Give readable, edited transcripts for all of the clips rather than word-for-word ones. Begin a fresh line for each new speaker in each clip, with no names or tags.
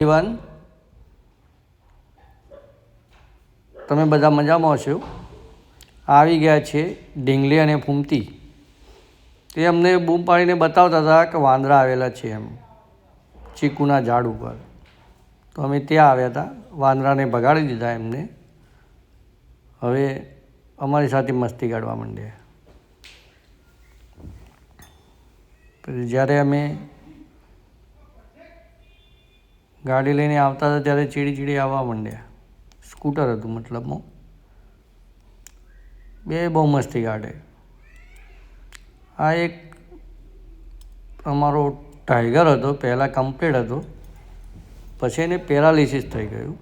Even તમે બધા મજામાં હશો। આવી ગયા છે ઢીંગલી અને ફૂમતી। તે અમને બૂમ પાડીને બતાવતા હતા કે વાંદરા આવેલા છે એમ ચીકુના ઝાડ ઉપર। તો અમે ત્યાં આવ્યા હતા, વાંદરાને ભગાડી દીધા એમને। હવે અમારી સાથે મસ્તી કાઢવા માંડ્યા। પછી જ્યારે અમે ગાડી લઈને આવતા હતા ત્યારે ચીડી આવવા માંડ્યા। સ્કૂટર હતું મતલબમાં। બે બહુ મસ્તી કાઢે। આ એક અમારો ટાઈગર હતો, પહેલાં કમ્પ્લીટ હતો, પછી એને પેરાલિસિસ થઈ ગયું।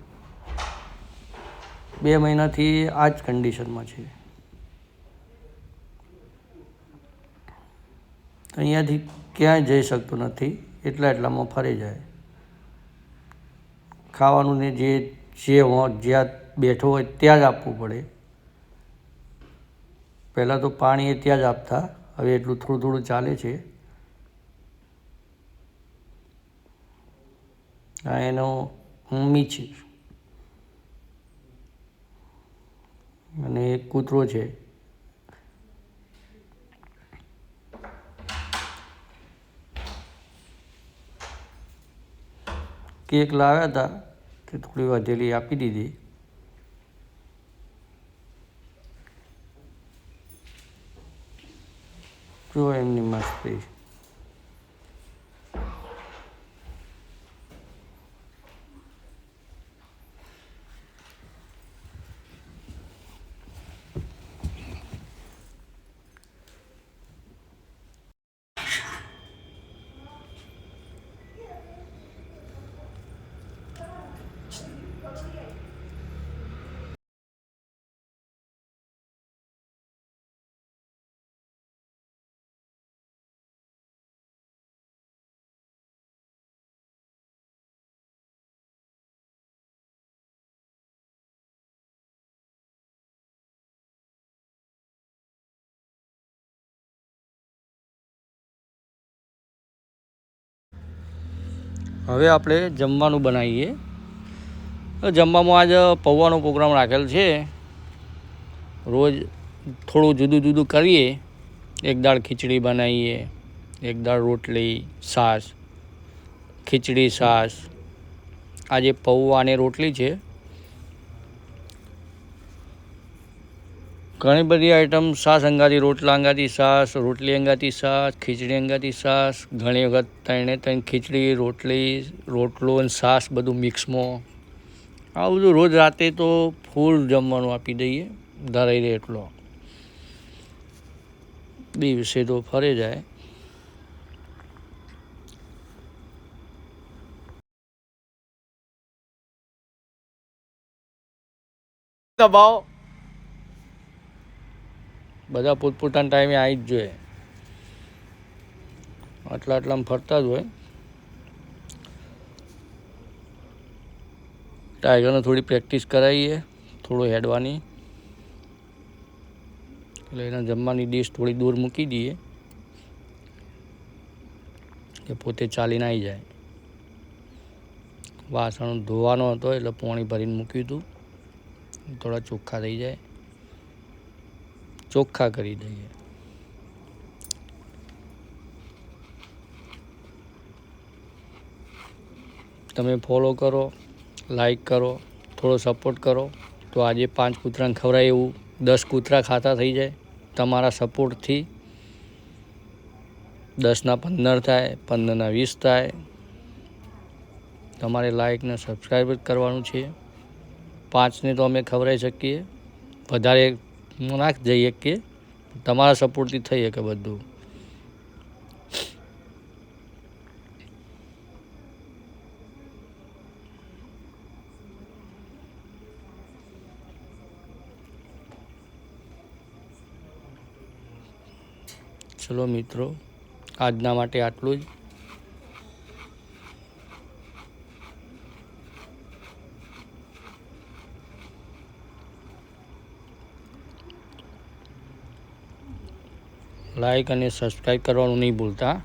2 મહિનાથી આ જ કન્ડિશનમાં છે। અહીંયાથી ક્યાંય જઈ શકતો નથી, એટલામાં ફરી જાય। ખાવાનું ને જ્યાં બેઠો હોય ત્યાં જ આપવું પડે। પહેલાં તો પાણી એ ત્યાં જ આપતા, હવે એટલું થોડું ચાલે છે। આ એનો મમ્મી છે અને એક કૂતરો છે। કેક લાવ્યા હતા તે થોડી વધેલી આપી દીધી। જો એમની મસ્તી। હવે આપણે જમવાનું બનાવીએ। જમવામાં આજ પૌવાનો પ્રોગ્રામ રાખેલ છે। રોજ થોડું જુદું કરીએ। એક દાળ ખીચડી બનાવીએ, એક દાળ રોટલી, છાશ, ખીચડી, છાશ। આજે પૌવા અને રોટલી છે। ઘણી બધી આઈટમ, છાશ અંગાથી, રોટલા અંગાથી છાશ, રોટલી અંગાથી છાશ, ખીચડી અંગાથી છાશ, ઘણી વખત 3 ખીચડી, રોટલી, રોટલો અને છાશ બધું મિક્સમાં। આ બધું રોજ રાતે તો ફૂલ જમવાનું આપી દઈએ, ધરાઈ રહે એટલો। દિવસે તો ફરે જાય। દબાવો, બધા પોતપોતાના ટાઈમે આવી જ જોઈએ। આટલામાં ફરતા જ હોય। ટાઈગરને થોડી પ્રેક્ટિસ કરાવીએ, થોડો હેડવાની, એટલે એના જમવાની ડીશ થોડી દૂર મૂકી દઈએ કે પોતે ચાલીને આવી જાય। વાસણ ધોવાનો હતો એટલે પાણી ભરીને મૂક્યું હતું, થોડા ચોખ્ખા થઈ જાય, ચોખ્ખા કરી દઈએ। તમે ફોલો કરો, લાઈક કરો, થોડો સપોર્ટ કરો તો આજે 5 કૂતરાને ખવડાય એવું 10 કૂતરા ખાતા થઈ જાય। તમારા સપોર્ટથી 10ના 15 થાય, 15ના 20 થાય। તમારે લાઈક ને સબસ્ક્રાઈબ જ કરવાનું છે। 5ને તો અમે ખવડાવી શકીએ, વધારે ના જઈએ કે તમારા સપોર્ટથી થઈ શકે બધું। ચલો મિત્રો, આજના માટે આટલું જ। લાઈક અને સબસ્ક્રાઈબ કરવાનું નહીં ભૂલતા।